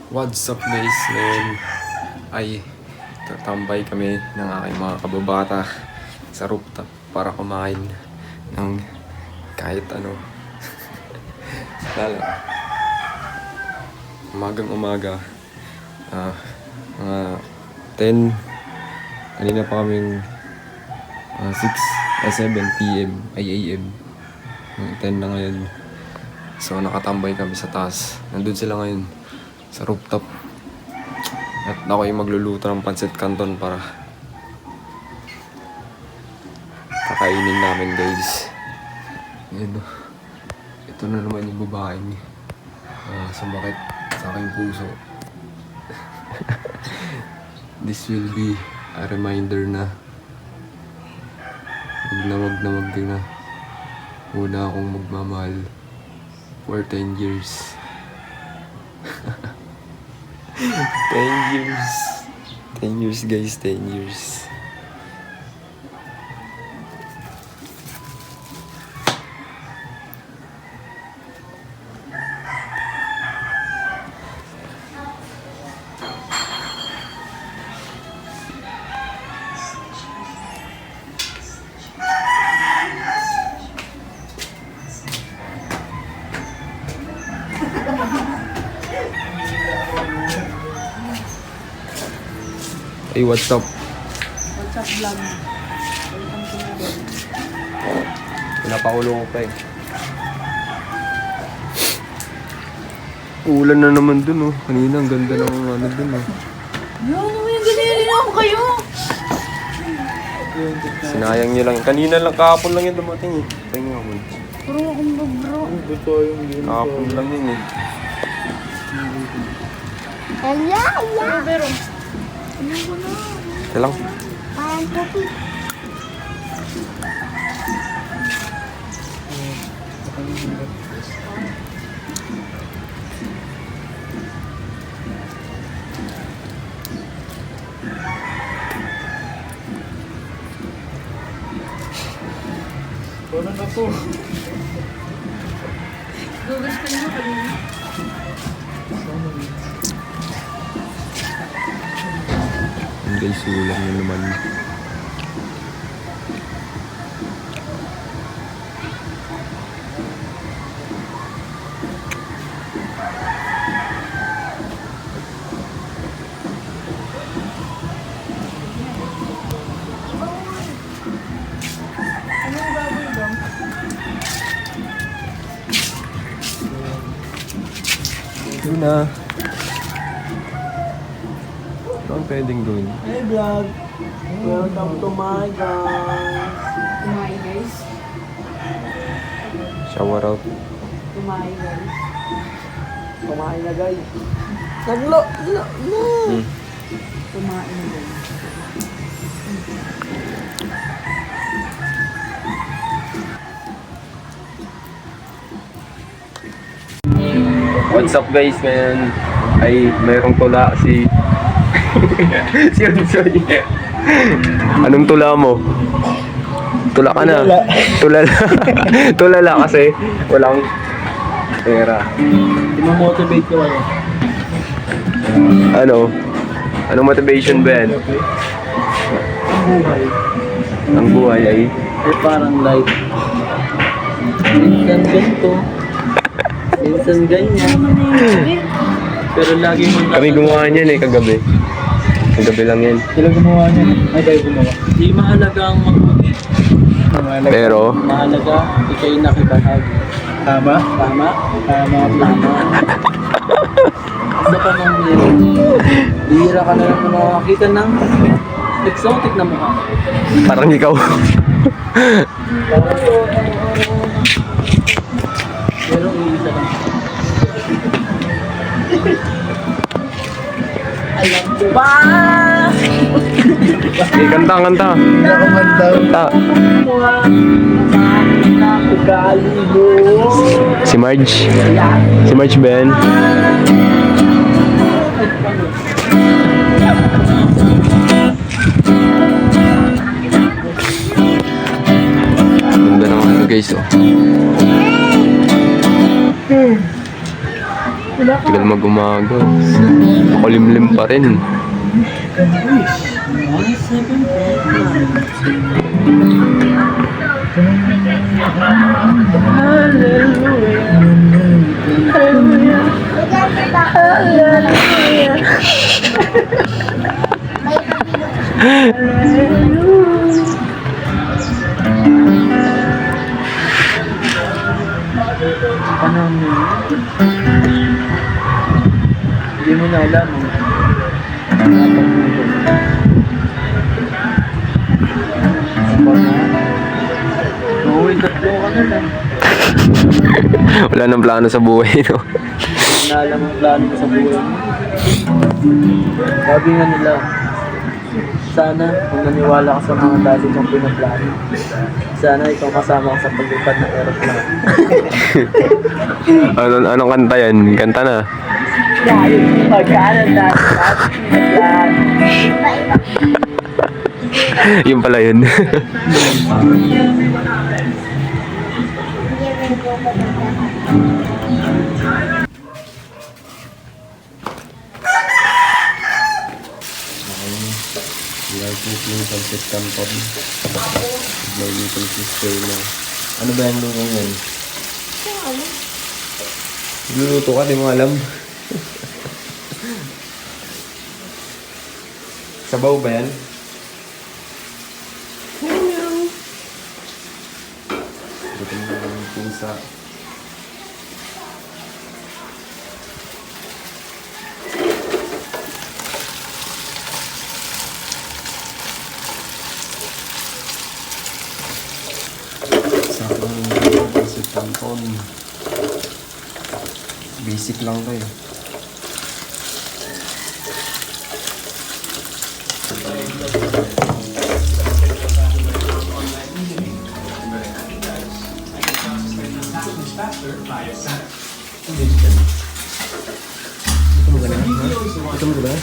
What's up guys? Ngayon ay tatambay kami ng aking mga kababata sa rooftop para kumain ng kahit ano. Lala. Umagang umaga. Mga 10. Kanina pa kaming 7 PM ay AM. 10 na ngayon. So nakatambay kami sa taas. Nandun sila ngayon sa rooftop. At ako yung magluluto ng pancit canton para kakainin namin guys. Ngayon, ito na naman yung babaeng sumakit sa aking puso. This will be a reminder na wag na muna akong magmamahal for 10 years. 10 years. 10 years guys, 10 years. Hey, what's up? What's up, vlog? Welcome to my vlog. Pinapakulo ko pa eh. Ulan na naman dun oh. Kanina ang ganda ng ano dun oh. Ano yung ginili ako kayo? Sinayang nyo lang. Kanina lang, kahapon lang yun dumating eh. Tingnan mo. Puro akong bro. Kahapon lang yun eh. Pero, ano ko na? Ito lang. Parang kopi. Wala na po. Gugas ka nyo kanina. Guys, ulan na naman. Anong baboy daw? Ito na. Ano ang pwedeng gawin? Hey vlog! Welcome to my guys! Kumain guys. Shower out. Kumain guys. Kumain na guys! Naglo! No! Kumain na guys. What's up guys? Ngayon ay mayroong tula si si Unsoy. Anong tula mo? Tula ka na. Tulala. Tulala kasi walang pera. Imo-motivate ko ano? Ano? Anong motivation ba yan? Ang buhay Ang buhay ay ay parang like minsan ganito, minsan ganyan, pero lagi mong kami gumawa niyan eh kagabi. Kagabi lang yan. Sila gumawa niya. Ay kayo gumawa. Di mahalaga ang mabuti. Pero Mahalaga, ikay nakibahagi. Tama? Tama? Tama. Tama. Sa panahon ngayon, bihira ka na lang makakita ng exotic na mukha. parang ikaw. Pero iisa lang. Alam ko ba? Eh, kanta. Hindi ako mandaw. Kanta. Ugali mo. Si Marge. Si Marge ba yan? Ganda naman ito guys oh. Tagal mag-umaga. Makulimlim pa rin. Ano mo? Hindi mo na alam. Uuwi, tatlo ka na lang. Wala nang plano sa buhay, no? Hindi na alam ang plano mo sa buhay mo. Sabi nga nila, sana kung naniwala ka sa mga dati mong pinaplano, sana ikaw kasama ka sa paglipad ng aeroplano. Anong kanta yan? Kanta na. Yung pala yun. We are cooking pancit canton. My little sister na. Ano ba yung lutong yan? Luluto ka, di mo alam. Sabaw ba yan? Ito yung pusa. Sakong pancit canton. Basic lang to eh. Ito mo ba na? Ito mo ba?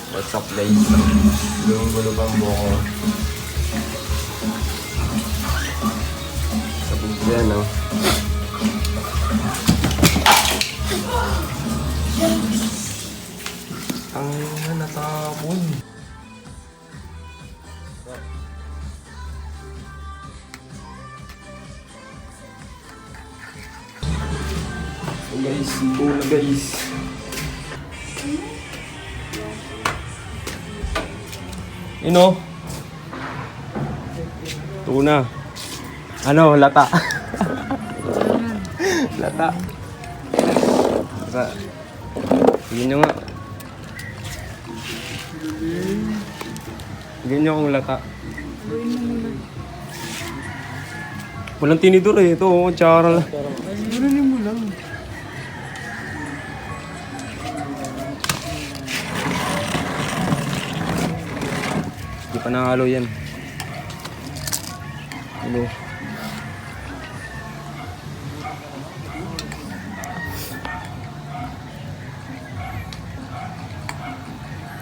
What's up guys? Gulo pang buko. Sabog yan, no? Ang natapon. So guys, ito na guys. Tuna. Ano? Lata. Lata. Lata. Sige nyo nga. Sige nyo akong lata. Walang tinidor eh. Ito, tsara lang. Gano'n mo lang. Hindi pa nahalo yan. Hello.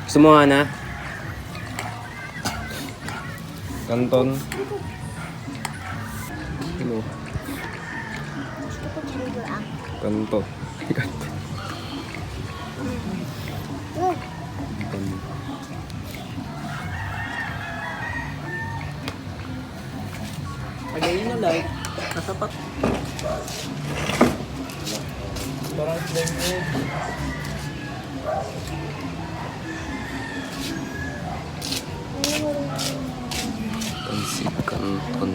Gusto mo nga na? Kanton. Hello. Kanto. Kanto. Pagayin na like, nasapat. Parang flame mo. Pancit canton.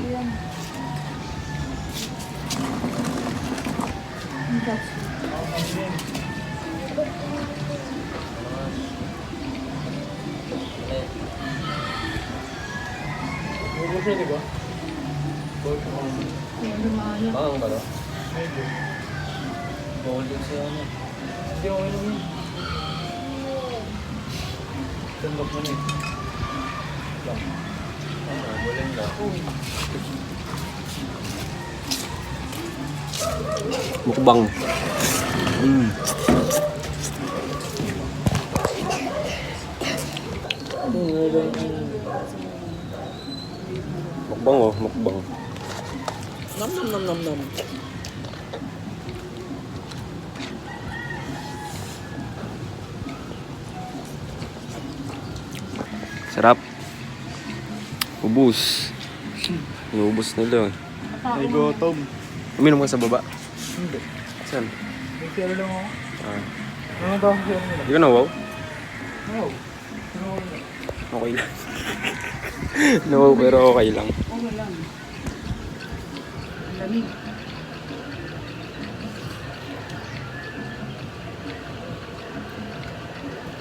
Ano siya, di ba? Bakang ba no? Bawal din siya ano. Hindi ako inom yun. Tandok mo niya. Bulan na. Mukbang. Mukbang oh, mukbang. Nam nam nam nam nam. Sarap. Ubus. Inuubos nila. Ay, gutom. Uminom ka sa baba. Hindi. Saan? May kaya lang ako. Ah. Ano ba ang kaya nila? Di ka na wow? No. Okay lang. No, pero okay lang. Okay lang. Ang lamig.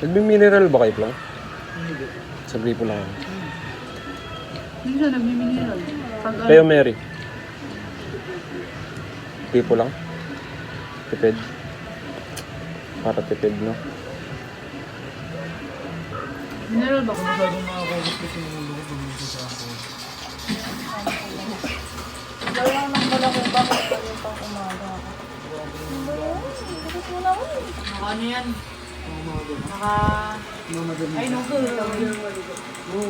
Nagbi-mineral ba kayo lang? Hindi. Sa briefo lang. Hindi siya nagmimineral. Pag Kayo, Mary. Briefo lang? Tipid? Para tipid, no? mineral ba? Masyadong nakakagod kasi yung ulo ko pag nito sa ako. Dalawa lang pala kung bakit kami pang umaga. Naka ano yan? Naka... Ay, nuko.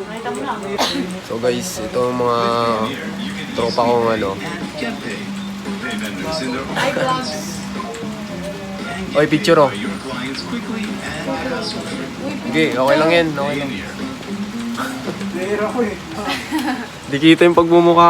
Nakita mo lang. So guys, ito ang mga tropa kong ano. Ay, vlogs. Oy, picture oh. Okay, okay lang yan. Okay lang. Pera ko eh. Di kita yung pagmumukha.